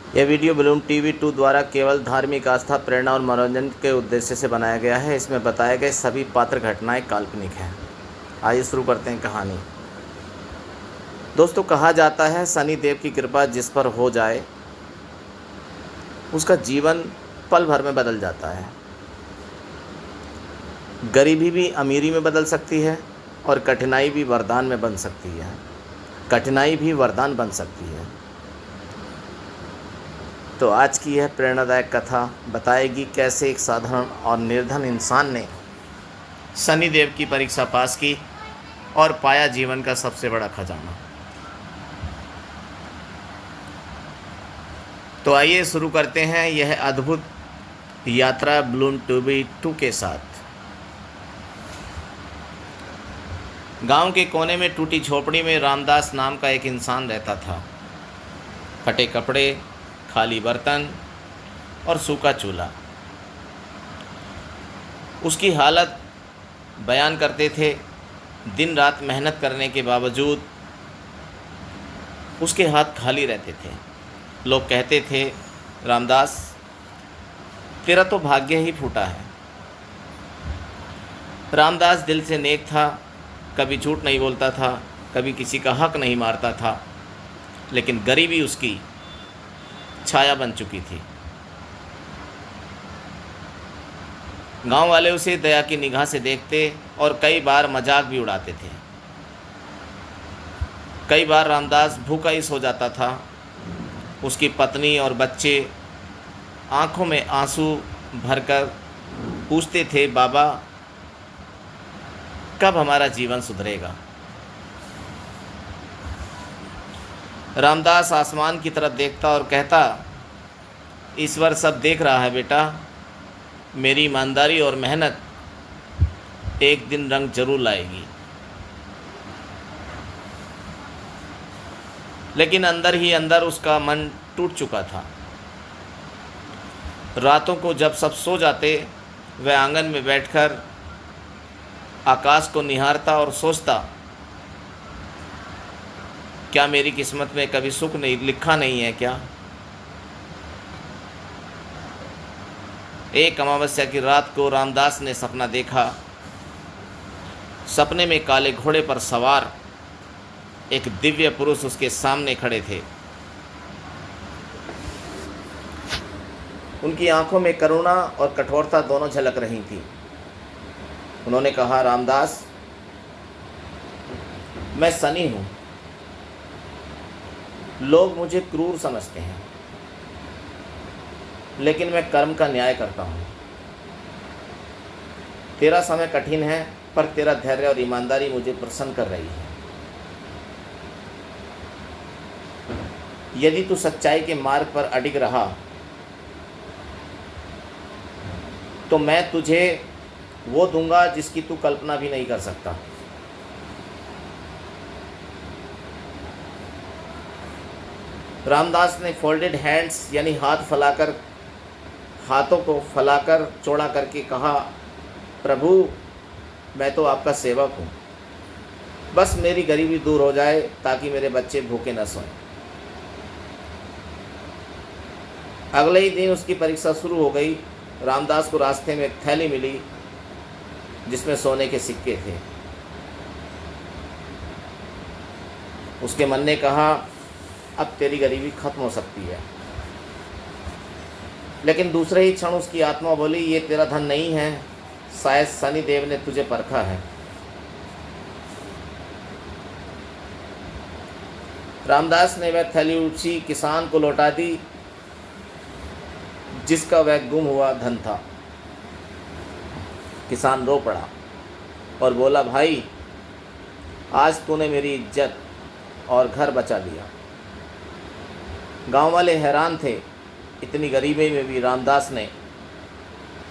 यह video balloon TV 2 द्वारा केवल धार्मिक आस्था, प्रेरणा और मनोरंजन के उद्देश्य से बनाया गया है। इसमें बताए गए सभी पात्र घटनाएं काल्पनिक हैं। आइए शुरू करते हैं कहानी। दोस्तों, कहा जाता है शनि देव की कृपा जिस पर हो जाए उसका जीवन पल भर में बदल जाता है। गरीबी भी अमीरी में बदल सकती है और कठिनाई भी वरदान में बन सकती है। कठिनाई भी वरदान बन सकती है। तो आज की यह प्रेरणादायक कथा बताएगी कैसे एक साधारण और निर्धन इंसान ने शनि देव की परीक्षा पास की और पाया जीवन का सबसे बड़ा खजाना। तो आइए शुरू करते हैं यह अद्भुत यात्रा बलून टीवी 2 के साथ। गांव के कोने में टूटी झोपड़ी में रामदास नाम का एक इंसान रहता था। फटे कपड़े, खाली बर्तन और सूखा चूल्हा उसकी हालत बयान करते थे। दिन रात मेहनत करने के बावजूद उसके हाथ खाली रहते थे। लोग कहते थे, रामदास, तेरा तो भाग्य ही फूटा है। रामदास दिल से नेक था, कभी झूठ नहीं बोलता था, कभी किसी का हक नहीं मारता था, लेकिन गरीबी उसकी छाया बन चुकी थी। गांव वाले उसे दया की निगाह से देखते और कई बार मजाक भी उड़ाते थे। कई बार रामदास भूखा ही सो जाता था। उसकी पत्नी और बच्चे आंखों में आंसू भरकर पूछते थे, बाबा, कब हमारा जीवन सुधरेगा। रामदास आसमान की तरफ देखता और कहता, ईश्वर सब देख रहा है बेटा। मेरी ईमानदारी और मेहनत एक दिन रंग जरूर लाएगी। लेकिन अंदर ही अंदर उसका मन टूट चुका था। रातों को जब सब सो जाते, वह आंगन में बैठकर आकाश को निहारता और सोचता, क्या मेरी किस्मत में कभी सुख नहीं लिखा नहीं है क्या। एक अमावस्या की रात को रामदास ने सपना देखा। सपने में काले घोड़े पर सवार एक दिव्य पुरुष उसके सामने खड़े थे। उनकी आंखों में करुणा और कठोरता दोनों झलक रही थी। उन्होंने कहा, रामदास, मैं शनि हूं। लोग मुझे क्रूर समझते हैं, लेकिन मैं कर्म का न्याय करता हूं। तेरा समय कठिन है, पर तेरा धैर्य और ईमानदारी मुझे प्रसन्न कर रही है। यदि तू सच्चाई के मार्ग पर अडिग रहा तो मैं तुझे वो दूंगा जिसकी तू कल्पना भी नहीं कर सकता। रामदास ने फोल्डेड हैंड्स यानी हाथों को फैलाकर चौड़ा करके कहा, प्रभु, मैं तो आपका सेवक हूँ। बस मेरी गरीबी दूर हो जाए ताकि मेरे बच्चे भूखे न सोएं। अगले ही दिन उसकी परीक्षा शुरू हो गई। रामदास को रास्ते में एक थैली मिली जिसमें सोने के सिक्के थे। उसके मन ने कहा, अब तेरी गरीबी खत्म हो सकती है। लेकिन दूसरे ही क्षण उसकी आत्मा बोली, ये तेरा धन नहीं है, शायद शनि देव ने तुझे परखा है। रामदास ने वह थैली उसी किसान को लौटा दी जिसका वह गुम हुआ धन था। किसान रो पड़ा और बोला, भाई, आज तूने मेरी इज्जत और घर बचा लिया। गांव वाले हैरान थे। इतनी गरीबी में भी रामदास ने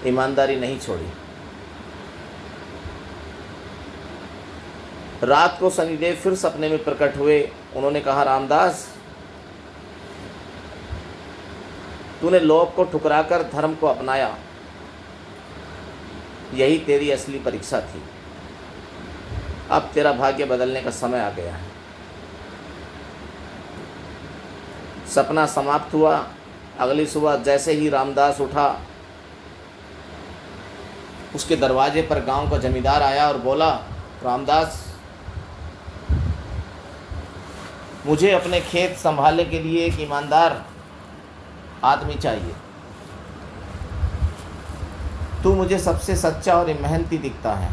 ईमानदारी नहीं छोड़ी। रात को शनिदेव फिर सपने में प्रकट हुए। उन्होंने कहा, रामदास, तूने लोभ को ठुकराकर धर्म को अपनाया। यही तेरी असली परीक्षा थी। अब तेरा भाग्य बदलने का समय आ गया है। सपना समाप्त हुआ अगली सुबह जैसे ही रामदास उठा, उसके दरवाजे पर गांव का जमींदार आया और बोला, रामदास, मुझे अपने खेत संभालने के लिए एक ईमानदार आदमी चाहिए। तू मुझे सबसे सच्चा और मेहनती दिखता है।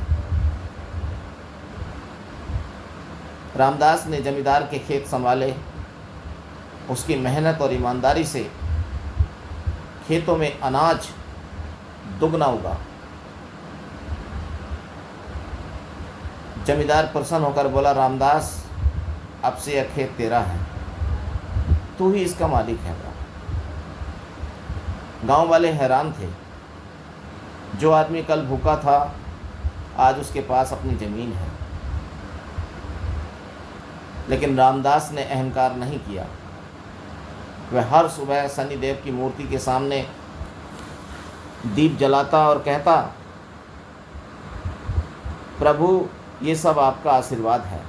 रामदास ने जमींदार के खेत संभाले। उसकी मेहनत और ईमानदारी से खेतों में अनाज दुगना उगा। जमींदार प्रसन्न होकर बोला, रामदास, अब से यह खेत तेरा है, तू ही इसका मालिक है। गांव वाले हैरान थे। जो आदमी कल भूखा था, आज उसके पास अपनी ज़मीन है। लेकिन रामदास ने अहंकार नहीं किया। वह हर सुबह शनिदेव की मूर्ति के सामने दीप जलाता और कहता, प्रभु, ये सब आपका आशीर्वाद है,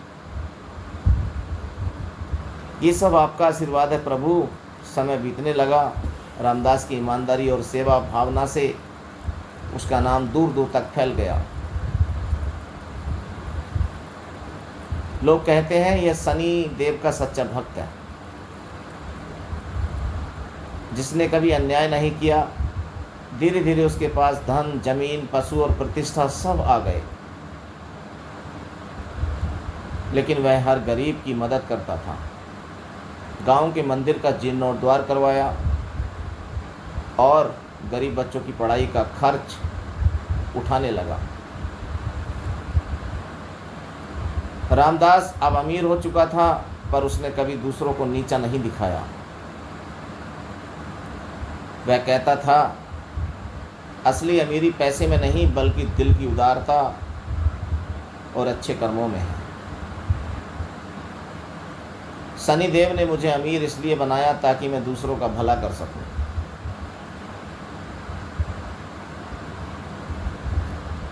ये सब आपका आशीर्वाद है प्रभु। समय बीतने लगा। रामदास की ईमानदारी और सेवा भावना से उसका नाम दूर दूर तक फैल गया। लोग कहते हैं यह शनि देव का सच्चा भक्त है, जिसने कभी अन्याय नहीं किया। धीरे धीरे उसके पास धन, जमीन, पशु और प्रतिष्ठा सब आ गए, लेकिन वह हर गरीब की मदद करता था। गांव के मंदिर का जीर्णोद्धार करवाया और गरीब बच्चों की पढ़ाई का खर्च उठाने लगा। रामदास अब अमीर हो चुका था, पर उसने कभी दूसरों को नीचा नहीं दिखाया। वह कहता था, असली अमीरी पैसे में नहीं, बल्कि दिल की उदारता और अच्छे कर्मों में है। शनिदेव ने मुझे अमीर इसलिए बनाया ताकि मैं दूसरों का भला कर सकूं।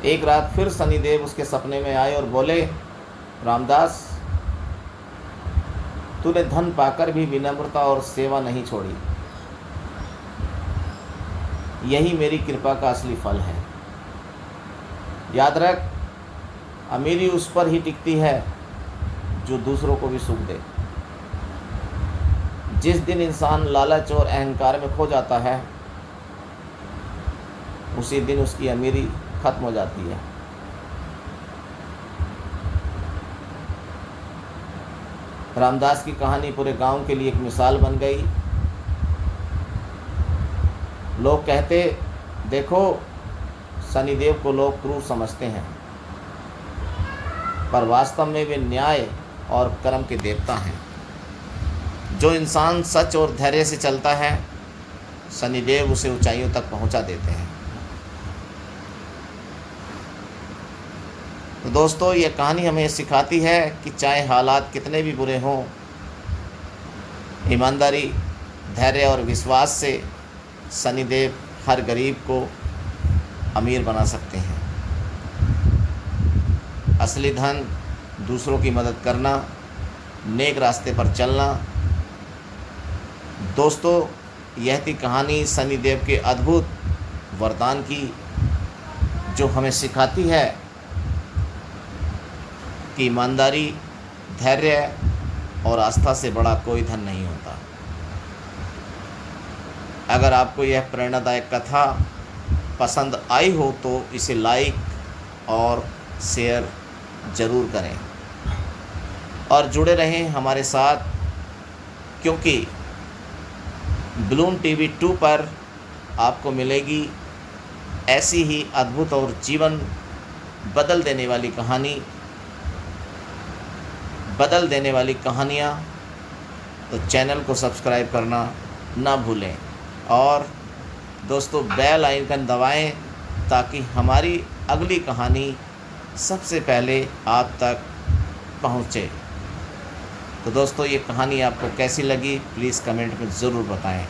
एक रात फिर शनिदेव उसके सपने में आए और बोले, रामदास, तूने धन पाकर भी विनम्रता और सेवा नहीं छोड़ी। यही मेरी कृपा का असली फल है। याद रख, अमीरी उस पर ही टिकती है जो दूसरों को भी सुख दे। जिस दिन इंसान लालच और अहंकार में खो जाता है, उसी दिन उसकी अमीरी खत्म हो जाती है। रामदास की कहानी पूरे गांव के लिए एक मिसाल बन गई। लोग कहते, देखो, शनिदेव को लोग क्रूर समझते हैं, पर वास्तव में वे न्याय और कर्म के देवता हैं। जो इंसान सच और धैर्य से चलता है, शनिदेव उसे ऊंचाइयों तक पहुंचा देते हैं। तो दोस्तों, ये कहानी हमें सिखाती है कि चाहे हालात कितने भी बुरे हों, ईमानदारी, धैर्य और विश्वास से शनिदेव हर गरीब को अमीर बना सकते हैं। असली धन दूसरों की मदद करना, नेक रास्ते पर चलना। दोस्तों, यह थी कहानी शनिदेव के अद्भुत वरदान की, जो हमें सिखाती है कि ईमानदारी, धैर्य और आस्था से बड़ा कोई धन नहीं होता। अगर आपको यह प्रेरणादायक कथा पसंद आई हो तो इसे लाइक और शेयर ज़रूर करें और जुड़े रहें हमारे साथ, क्योंकि बलून टीवी 2 पर आपको मिलेगी ऐसी ही अद्भुत और जीवन बदल देने वाली कहानियाँ। तो चैनल को सब्सक्राइब करना ना भूलें और दोस्तों बेल आइकन दबाएं ताकि हमारी अगली कहानी सबसे पहले आप तक पहुँचे। तो दोस्तों, ये कहानी आपको कैसी लगी प्लीज़ कमेंट में ज़रूर बताएं।